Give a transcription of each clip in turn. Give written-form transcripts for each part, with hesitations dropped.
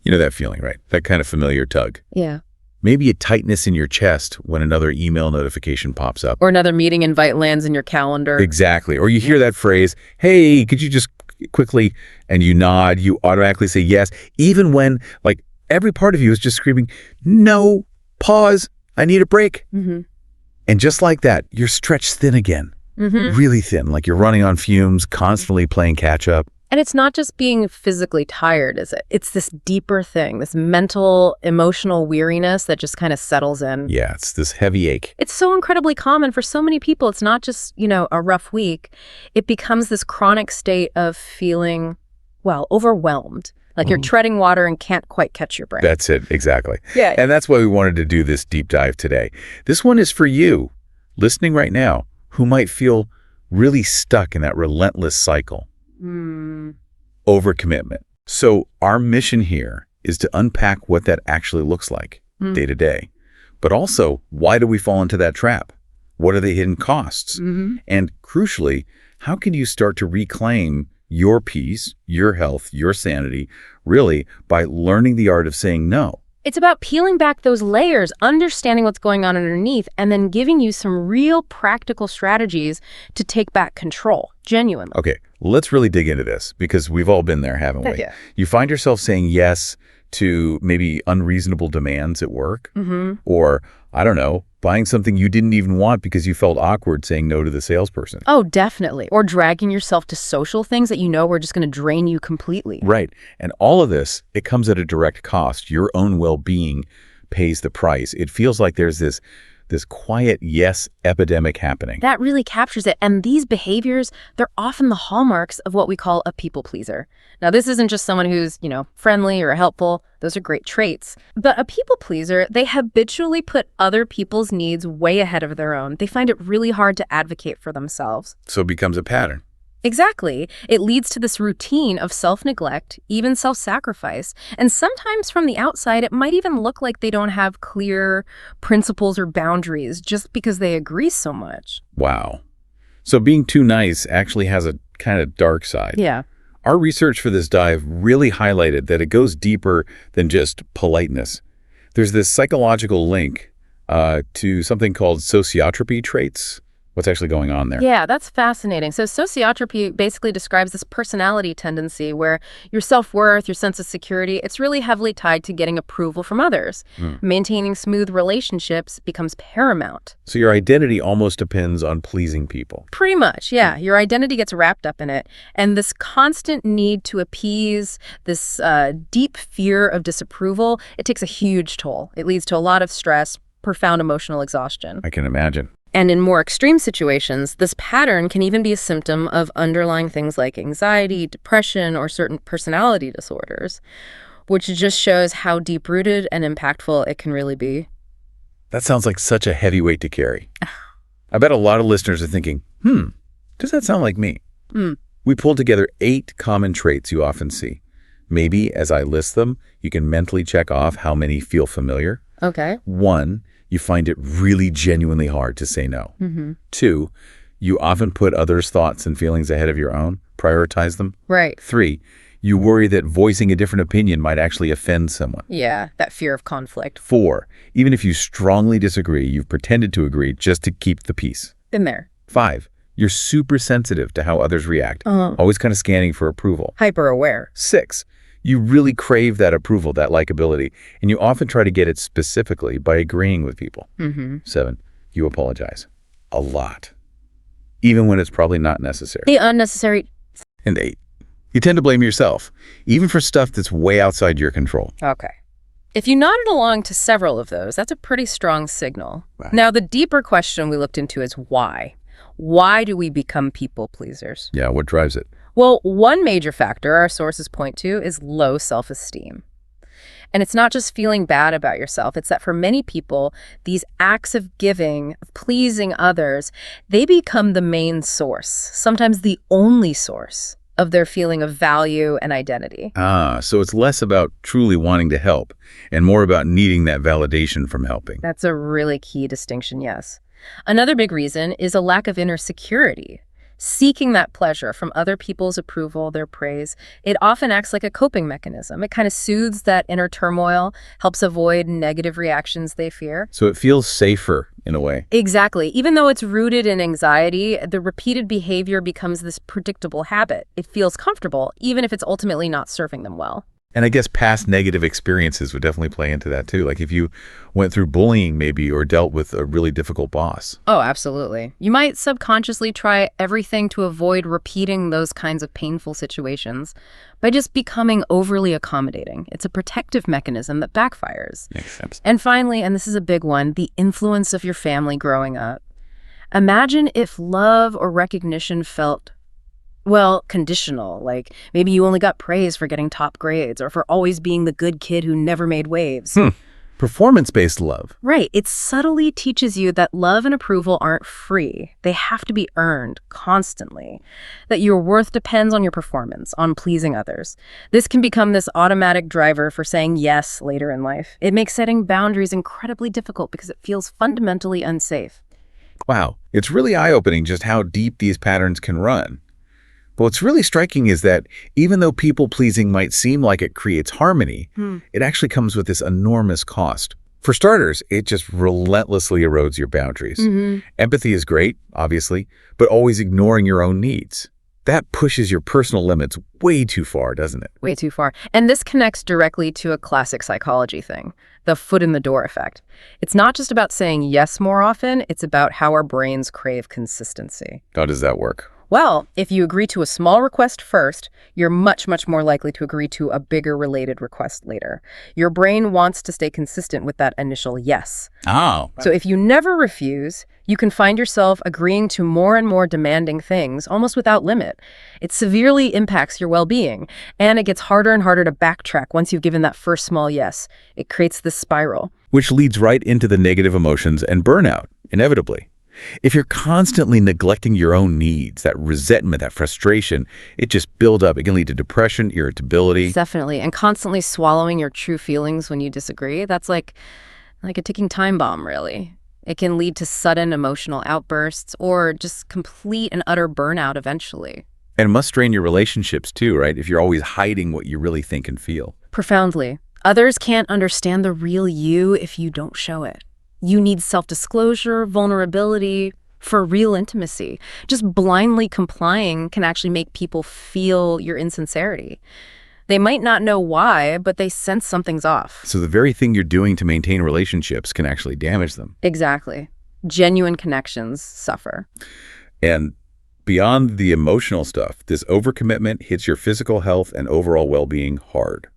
You know that feeling, right? That kind of familiar tug. Yeah. Maybe a tightness in your chest when another email notification pops up. Or another meeting invite lands in your calendar. Exactly. Or you hear that phrase, hey, could you just quickly, and you nod, you automatically say yes, even when like every part of you is just screaming, no, pause, I need a break. Mm-hmm. And just like that, you're stretched thin again, really thin, like you're running on fumes, constantly playing catch up. And it's not just being physically tired, is it? It's this deeper thing, this mental, emotional weariness that just kind of settles in. Yeah, it's this heavy ache. It's so incredibly common for so many people. It's not just, a rough week. It becomes this chronic state of feeling, overwhelmed. Like you're treading water and can't quite catch your breath. That's it, exactly. Yeah. And that's why we wanted to do this deep dive today. This one is for you, listening right now, who might feel really stuck in that relentless cycle. Overcommitment. So our mission here is to unpack what that actually looks like day to day. But also, why do we fall into that trap? What are the hidden costs? And crucially, how can you start to reclaim your peace, your health, your sanity, really by learning the art of saying no? It's about peeling back those layers, understanding what's going on underneath, and then giving you some real practical strategies to take back control, genuinely. Okay, let's really dig into this because we've all been there, haven't we? Yeah. You find yourself saying yes to maybe unreasonable demands at work, or, I don't know, buying something you didn't even want because you felt awkward saying no to the salesperson. Oh, definitely. Or dragging yourself to social things that you know are just going to drain you completely. Right. And all of this, it comes at a direct cost. Your own well-being pays the price. It feels like there's this quiet yes epidemic happening. That really captures it. And these behaviors, they're often the hallmarks of what we call a people pleaser. Now, this isn't just someone who's, friendly or helpful. Those are great traits. But a people pleaser, they habitually put other people's needs way ahead of their own. They find it really hard to advocate for themselves. So it becomes a pattern. Exactly. It leads to this routine of self-neglect, even self-sacrifice. And sometimes from the outside, it might even look like they don't have clear principles or boundaries just because they agree so much. Wow. So being too nice actually has a kind of dark side. Yeah. Our research for this dive really highlighted that it goes deeper than just politeness. There's this psychological link to something called sociotropy traits. What's actually going on there? Yeah, that's fascinating. So sociotropy basically describes this personality tendency where your self-worth, your sense of security, it's really heavily tied to getting approval from others. Maintaining smooth relationships becomes paramount. So your identity almost depends on pleasing people. Pretty much, yeah. Your identity gets wrapped up in it. And this constant need to appease, this deep fear of disapproval, it takes a huge toll. It leads to a lot of stress, profound emotional exhaustion. I can imagine. And in more extreme situations, this pattern can even be a symptom of underlying things like anxiety, depression, or certain personality disorders, which just shows how deep-rooted and impactful it can really be. That sounds like such a heavy weight to carry. I bet a lot of listeners are thinking, does that sound like me? We pulled together 8 common traits you often see. Maybe as I list them, you can mentally check off how many feel familiar. Okay. 1, you find it really genuinely hard to say no. 2, you often put others' thoughts and feelings ahead of your own, prioritize them. Right. 3, you worry that voicing a different opinion might actually offend someone. Yeah, that fear of conflict. 4, even if you strongly disagree, you've pretended to agree just to keep the peace. Been there. 5, you're super sensitive to how others react, always kind of scanning for approval. Hyper aware. 6, you really crave that approval, that likability, and you often try to get it specifically by agreeing with people. 7, you apologize. A lot. Even when it's probably not necessary. The unnecessary. And 8, you tend to blame yourself, even for stuff that's way outside your control. Okay. If you nodded along to several of those, that's a pretty strong signal. Right. Now, the deeper question we looked into is why? Why do we become people pleasers? Yeah, what drives it? Well, one major factor our sources point to is low self-esteem. And it's not just feeling bad about yourself. It's that for many people, these acts of giving, of pleasing others, they become the main source, sometimes the only source of their feeling of value and identity. So it's less about truly wanting to help and more about needing that validation from helping. That's a really key distinction, yes. Another big reason is a lack of inner security. Seeking that pleasure from other people's approval, their praise, it often acts like a coping mechanism. It kind of soothes that inner turmoil, helps avoid negative reactions they fear. So it feels safer in a way. Exactly. Even though it's rooted in anxiety, the repeated behavior becomes this predictable habit. It feels comfortable, even if it's ultimately not serving them well. And I guess past negative experiences would definitely play into that too. Like if you went through bullying maybe or dealt with a really difficult boss. Oh, absolutely. You might subconsciously try everything to avoid repeating those kinds of painful situations by just becoming overly accommodating. It's a protective mechanism that backfires. Makes sense. And finally, and this is a big one, the influence of your family growing up. Imagine if love or recognition felt conditional, like maybe you only got praise for getting top grades or for always being the good kid who never made waves. Performance-based love. Right. It subtly teaches you that love and approval aren't free. They have to be earned constantly, that your worth depends on your performance, on pleasing others. This can become this automatic driver for saying yes later in life. It makes setting boundaries incredibly difficult because it feels fundamentally unsafe. Wow. It's really eye-opening just how deep these patterns can run. But what's really striking is that even though people-pleasing might seem like it creates harmony, it actually comes with this enormous cost. For starters, it just relentlessly erodes your boundaries. Empathy is great, obviously, but always ignoring your own needs. That pushes your personal limits way too far, doesn't it? Way too far. And this connects directly to a classic psychology thing, the foot in the door effect. It's not just about saying yes more often, it's about how our brains crave consistency. How does that work? Well, if you agree to a small request first, you're much, much more likely to agree to a bigger related request later. Your brain wants to stay consistent with that initial yes. Oh. So if you never refuse, you can find yourself agreeing to more and more demanding things, almost without limit. It severely impacts your well-being, and it gets harder and harder to backtrack once you've given that first small yes. It creates this spiral. Which leads right into the negative emotions and burnout, inevitably. If you're constantly neglecting your own needs, that resentment, that frustration, it just builds up. It can lead to depression, irritability. Definitely. And constantly swallowing your true feelings when you disagree. That's like a ticking time bomb, really. It can lead to sudden emotional outbursts or just complete and utter burnout eventually. And it must strain your relationships too, right? If you're always hiding what you really think and feel. Profoundly. Others can't understand the real you if you don't show it. You need self-disclosure, vulnerability for real intimacy. Just blindly complying can actually make people feel your insincerity. They might not know why, but they sense something's off. So the very thing you're doing to maintain relationships can actually damage them. Exactly. Genuine connections suffer. And beyond the emotional stuff, this overcommitment hits your physical health and overall well-being hard.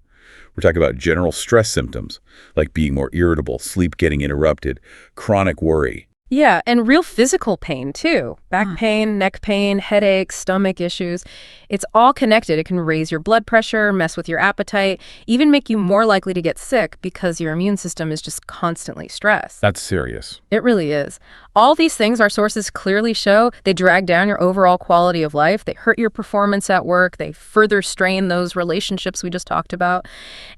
We're talking about general stress symptoms, like being more irritable, sleep getting interrupted, chronic worry. Yeah, and real physical pain, too. Back pain, neck pain, headaches, stomach issues. It's all connected. It can raise your blood pressure, mess with your appetite, even make you more likely to get sick because your immune system is just constantly stressed. That's serious. It really is. All these things our sources clearly show, they drag down your overall quality of life. They hurt your performance at work. They further strain those relationships we just talked about.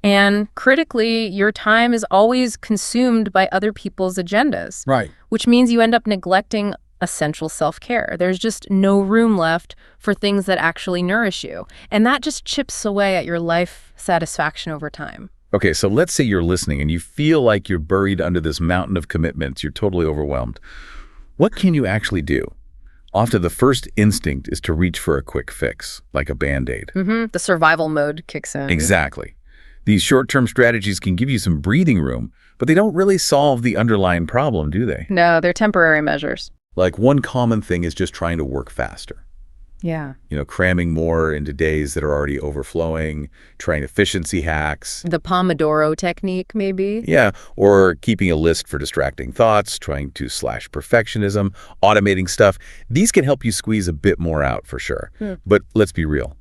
And critically, your time is always consumed by other people's agendas. Right. Which means you end up neglecting essential self-care. There's just no room left for things that actually nourish you. And that just chips away at your life satisfaction over time. Okay, so let's say you're listening and you feel like you're buried under this mountain of commitments. You're totally overwhelmed. What can you actually do? Often the first instinct is to reach for a quick fix, like a Band-Aid. The survival mode kicks in. Exactly. These short-term strategies can give you some breathing room, but they don't really solve the underlying problem, do they? No, they're temporary measures. Like one common thing is just trying to work faster. Yeah. Cramming more into days that are already overflowing, trying efficiency hacks. The Pomodoro technique, maybe? Yeah, or keeping a list for distracting thoughts, trying to slash perfectionism, automating stuff. These can help you squeeze a bit more out for sure. But let's be real.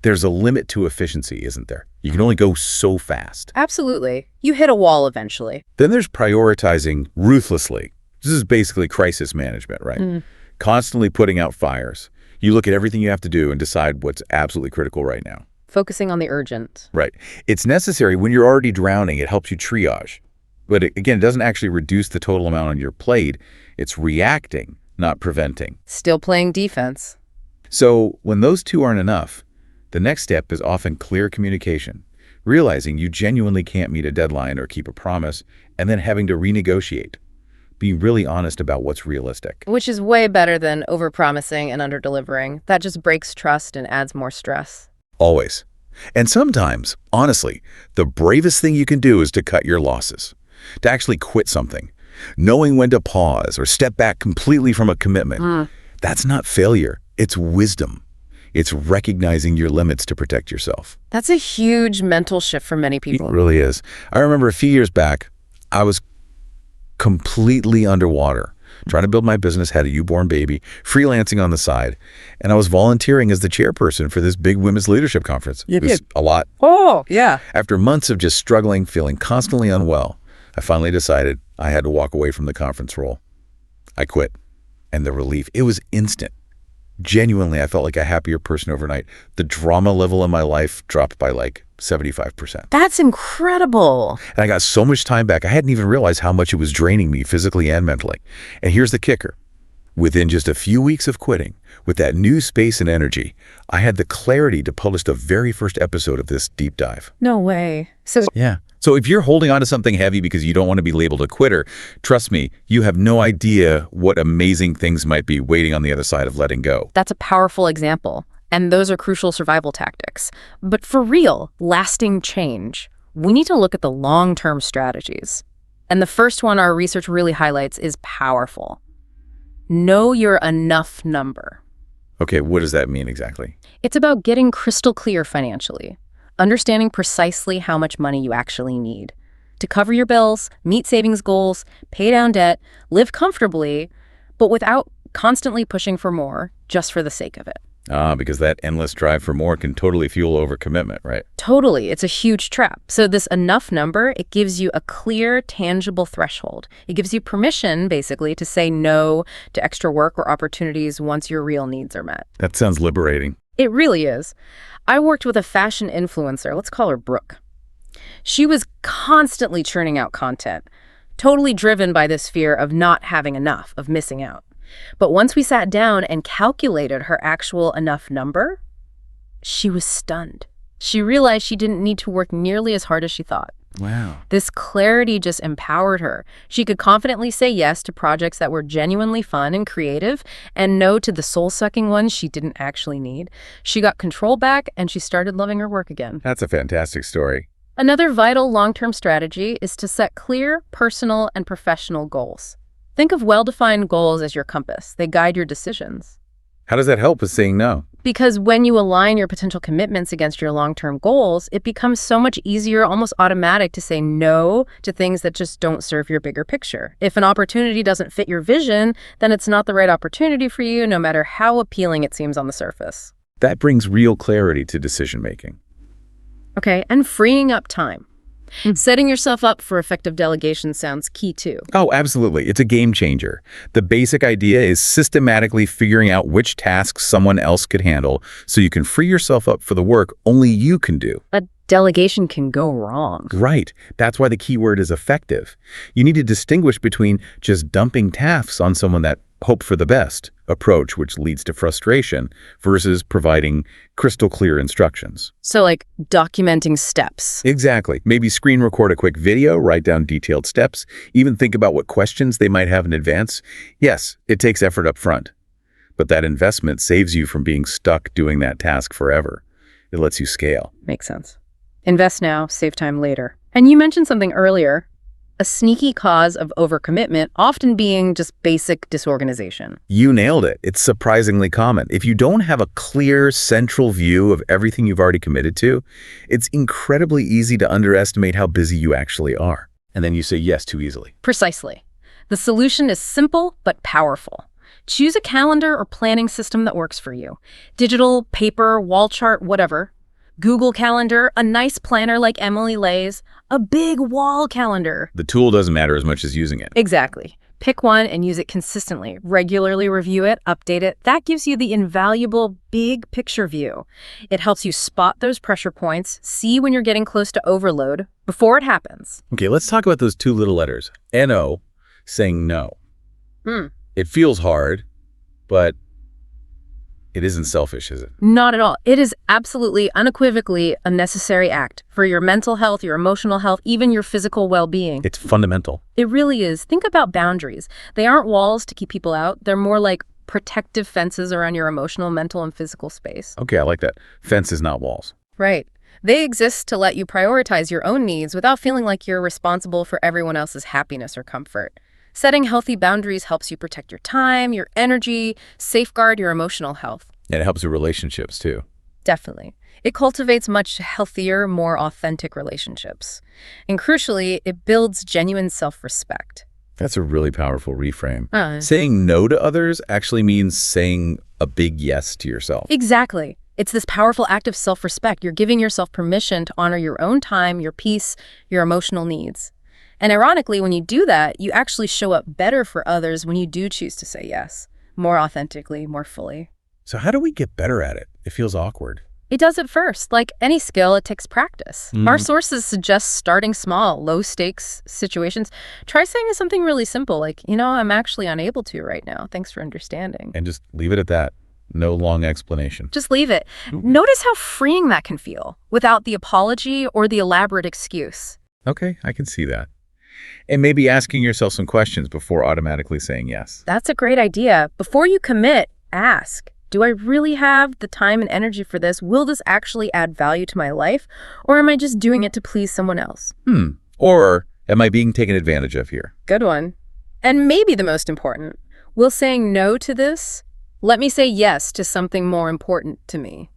There's a limit to efficiency, isn't there? You can only go so fast. Absolutely. You hit a wall eventually. Then there's prioritizing ruthlessly. This is basically crisis management, right? Constantly putting out fires. You look at everything you have to do and decide what's absolutely critical right now. Focusing on the urgent. Right. It's necessary when you're already drowning. It helps you triage. But again, it doesn't actually reduce the total amount on your plate. It's reacting, not preventing. Still playing defense. So when those two aren't enough, the next step is often clear communication, realizing you genuinely can't meet a deadline or keep a promise, and then having to renegotiate. Be really honest about what's realistic. Which is way better than overpromising and underdelivering. That just breaks trust and adds more stress. Always. And sometimes, honestly, the bravest thing you can do is to cut your losses, to actually quit something. Knowing when to pause or step back completely from a commitment, that's not failure, it's wisdom. It's recognizing your limits to protect yourself. That's a huge mental shift for many people. It really is. I remember a few years back, I was completely underwater, trying to build my business, had a newborn baby, freelancing on the side, and I was volunteering as the chairperson for this big women's leadership conference. It was a lot. Oh, yeah. After months of just struggling, feeling constantly unwell, I finally decided I had to walk away from the conference role. I quit, and the relief, it was instant. Genuinely, I felt like a happier person overnight. The drama level in my life dropped by like 75%. That's incredible. And I got so much time back, I hadn't even realized how much it was draining me physically and mentally. And here's the kicker. Within just a few weeks of quitting, with that new space and energy, I had the clarity to publish the very first episode of this deep dive. No way. So if you're holding on to something heavy because you don't want to be labeled a quitter, trust me, you have no idea what amazing things might be waiting on the other side of letting go. That's a powerful example. And those are crucial survival tactics. But for real, lasting change, we need to look at the long-term strategies. And the first one our research really highlights is powerful. Know your enough number. Okay, what does that mean exactly? It's about getting crystal clear financially, understanding precisely how much money you actually need to cover your bills, meet savings goals, pay down debt, live comfortably, but without constantly pushing for more just for the sake of it. Because that endless drive for more can totally fuel overcommitment, right? Totally. It's a huge trap. So this enough number, it gives you a clear, tangible threshold. It gives you permission, basically, to say no to extra work or opportunities once your real needs are met. That sounds liberating. It really is. I worked with a fashion influencer. Let's call her Brooke. She was constantly churning out content, totally driven by this fear of not having enough, of missing out. But once we sat down and calculated her actual enough number, she was stunned. She realized she didn't need to work nearly as hard as she thought. Wow. This clarity just empowered her. She could confidently say yes to projects that were genuinely fun and creative and no to the soul-sucking ones she didn't actually need. She got control back and she started loving her work again. That's a fantastic story. Another vital long-term strategy is to set clear personal and professional goals. Think of well-defined goals as your compass. They guide your decisions. How does that help with saying no? Because when you align your potential commitments against your long-term goals, it becomes so much easier, almost automatic, to say no to things that just don't serve your bigger picture. If an opportunity doesn't fit your vision, then it's not the right opportunity for you, no matter how appealing it seems on the surface. That brings real clarity to decision-making. Okay, and freeing up time. Setting yourself up for effective delegation sounds key too. Oh, absolutely. It's a game changer. The basic idea is systematically figuring out which tasks someone else could handle so you can free yourself up for the work only you can do. A delegation can go wrong. Right. That's why the key word is effective. You need to distinguish between just dumping tasks on someone that hope for the best approach, which leads to frustration, versus providing crystal clear instructions. So like documenting steps. Exactly. Maybe screen record a quick video, write down detailed steps, even think about what questions they might have in advance. Yes, it takes effort up front, but that investment saves you from being stuck doing that task forever. It lets you scale. Makes sense. Invest now, save time later. And you mentioned something earlier, a sneaky cause of overcommitment often being just basic disorganization. You nailed it. It's surprisingly common. If you don't have a clear central view of everything you've already committed to, it's incredibly easy to underestimate how busy you actually are. And then you say yes too easily. Precisely. The solution is simple but powerful. Choose a calendar or planning system that works for you. Digital, paper, wall chart, whatever. Google Calendar, a nice planner like Emily Lay's, a big wall calendar. The tool doesn't matter as much as using it. Exactly. Pick one and use it consistently. Regularly review it, update it. That gives you the invaluable big picture view. It helps you spot those pressure points, see when you're getting close to overload before it happens. Okay, let's talk about those two little letters. N-O, saying no. It feels hard, but It isn't selfish, is it? Not at all. It is absolutely, unequivocally a necessary act for your mental health, your emotional health, even your physical well-being. It's fundamental. It really is. Think about boundaries. They aren't walls to keep people out. They're more like protective fences around your emotional, mental, and physical space. Okay, I like that. Fences, not walls. Right. They exist to let you prioritize your own needs without feeling like you're responsible for everyone else's happiness or comfort. Setting healthy boundaries helps you protect your time, your energy, safeguard your emotional health. And it helps with relationships, too. Definitely. It cultivates much healthier, more authentic relationships. And crucially, it builds genuine self-respect. That's a really powerful reframe. Saying no to others actually means saying a big yes to yourself. Exactly. It's this powerful act of self-respect. You're giving yourself permission to honor your own time, your peace, your emotional needs. And ironically, when you do that, you actually show up better for others when you do choose to say yes, more authentically, more fully. So how do we get better at it? It feels awkward. It does at first. Like any skill, it takes practice. Our sources suggest starting small, low-stakes situations. Try saying something really simple, like, I'm actually unable to right now. Thanks for understanding. And just leave it at that. No long explanation. Just leave it. Notice how freeing that can feel without the apology or the elaborate excuse. Okay, I can see that. And maybe asking yourself some questions before automatically saying yes. That's a great idea. Before you commit, ask, do I really have the time and energy for this? Will this actually add value to my life? Or am I just doing it to please someone else? Or am I being taken advantage of here? Good one. And maybe the most important, will saying no to this let me say yes to something more important to me?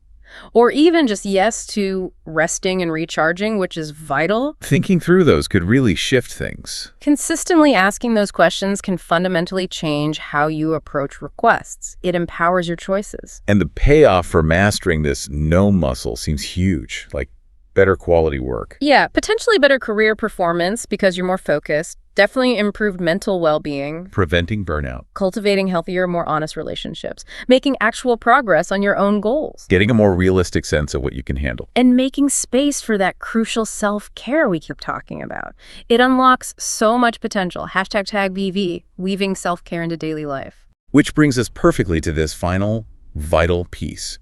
Or even just yes to resting and recharging, which is vital. Thinking through those could really shift things. Consistently asking those questions can fundamentally change how you approach requests. It empowers your choices. And the payoff for mastering this no muscle seems huge, like better quality work. Yeah, potentially better career performance because you're more focused. Definitely improved mental well-being. Preventing burnout. Cultivating healthier, more honest relationships. Making actual progress on your own goals. Getting a more realistic sense of what you can handle. And making space for that crucial self-care we keep talking about. It unlocks so much potential. #VV, weaving self-care into daily life. Which brings us perfectly to this final, vital piece.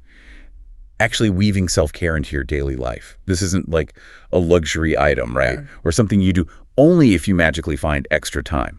Actually weaving self-care into your daily life. This isn't like a luxury item, right? Or something you do only if you magically find extra time.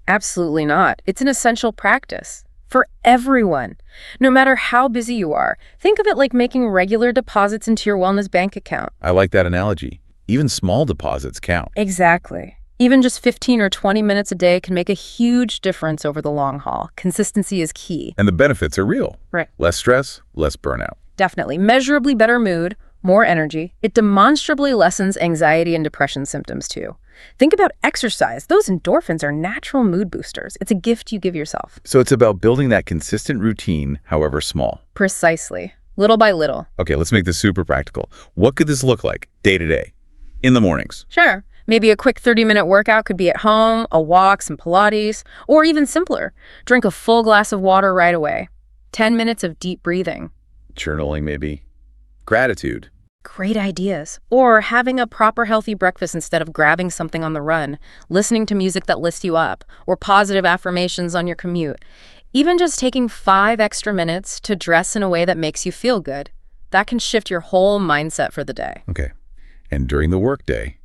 Absolutely not. It's an essential practice for everyone. No matter how busy you are, think of it like making regular deposits into your wellness bank account. I like that analogy. Even small deposits count. Exactly. Even just 15 or 20 minutes a day can make a huge difference over the long haul. Consistency is key. And the benefits are real. Right. Less stress, less burnout. Definitely. Measurably better mood, more energy. It demonstrably lessens anxiety and depression symptoms too. Think about exercise. Those endorphins are natural mood boosters. It's a gift you give yourself. So it's about building that consistent routine, however small. Precisely. Little by little. Okay, let's make this super practical. What could this look like day to day? In the mornings. Sure. Maybe a quick 30-minute workout could be at home, a walk, some Pilates, or even simpler. Drink a full glass of water right away. 10 minutes of deep breathing. Journaling, maybe. Gratitude. Great ideas. Or having a proper healthy breakfast instead of grabbing something on the run, listening to music that lifts you up, or positive affirmations on your commute. Even just taking 5 extra minutes to dress in a way that makes you feel good. That can shift your whole mindset for the day. Okay. And during the workday,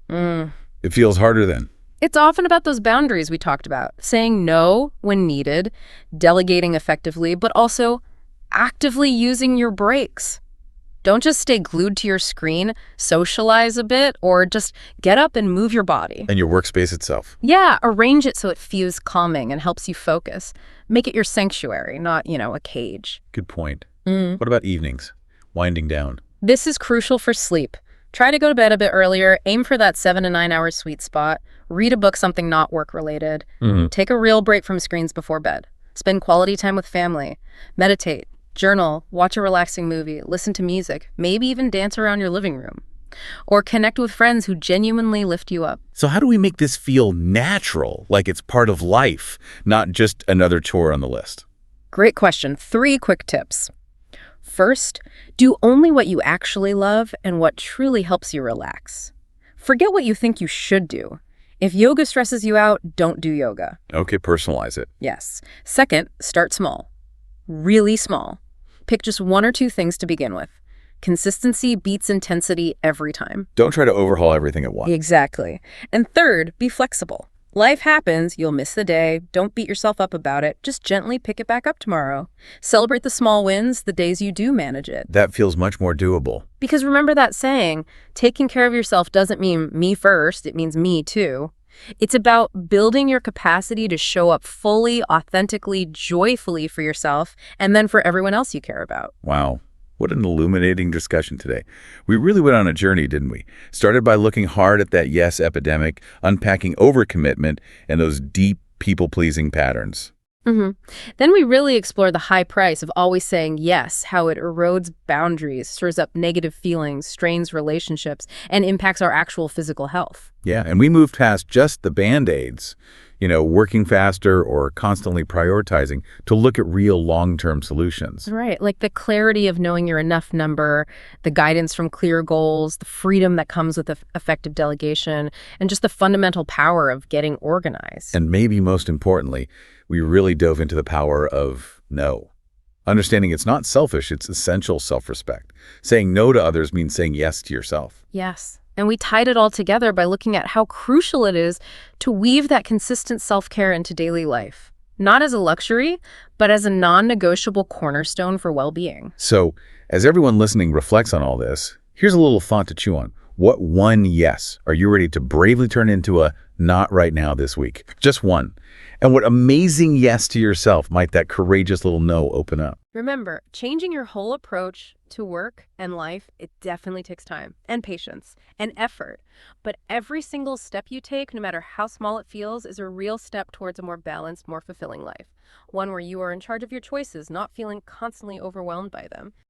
it feels harder then. It's often about those boundaries we talked about. Saying no when needed, delegating effectively, but also actively using your breaks. Don't just stay glued to your screen, socialize a bit, or just get up and move your body. And your workspace itself. Yeah, arrange it so it feels calming and helps you focus. Make it your sanctuary, not, a cage. Good point. What about evenings? Winding down. This is crucial for sleep. Try to go to bed a bit earlier, aim for that 7 to 9 hour sweet spot, read a book, something not work-related, take a real break from screens before bed, spend quality time with family, meditate, journal, watch a relaxing movie, listen to music, maybe even dance around your living room. Or connect with friends who genuinely lift you up. So how do we make this feel natural, like it's part of life, not just another chore on the list? Great question. 3 quick tips. First, do only what you actually love and what truly helps you relax. Forget what you think you should do. If yoga stresses you out, don't do yoga. Okay, personalize it. Yes. Second, start small. Really small. Pick just one or two things to begin with. Consistency beats intensity every time. Don't try to overhaul everything at once. Exactly. And third, be flexible. Life happens, you'll miss the day. Don't beat yourself up about it. Just gently pick it back up tomorrow. Celebrate the small wins the days you do manage it. That feels much more doable. Because remember that saying, taking care of yourself doesn't mean me first, it means me too. It's about building your capacity to show up fully, authentically, joyfully for yourself, and then for everyone else you care about. Wow. What an illuminating discussion today. We really went on a journey, didn't we? Started by looking hard at that yes epidemic, unpacking overcommitment, and those deep people-pleasing patterns. Then we really explore the high price of always saying yes, how it erodes boundaries, stirs up negative feelings, strains relationships, and impacts our actual physical health. Yeah, and we moved past just the Band-Aids, working faster or constantly prioritizing, to look at real long-term solutions. Right, like the clarity of knowing your enough number, the guidance from clear goals, the freedom that comes with effective delegation, and just the fundamental power of getting organized. And maybe most importantly, we really dove into the power of no. Understanding it's not selfish, it's essential self-respect. Saying no to others means saying yes to yourself. Yes. And we tied it all together by looking at how crucial it is to weave that consistent self-care into daily life. Not as a luxury, but as a non-negotiable cornerstone for well-being. So, as everyone listening reflects on all this, here's a little thought to chew on. What one yes are you ready to bravely turn into a not right now this week? Just one. And what amazing yes to yourself might that courageous little no open up? Remember, changing your whole approach to work and life, it definitely takes time and patience and effort. But every single step you take, no matter how small it feels, is a real step towards a more balanced, more fulfilling life. One where you are in charge of your choices, not feeling constantly overwhelmed by them.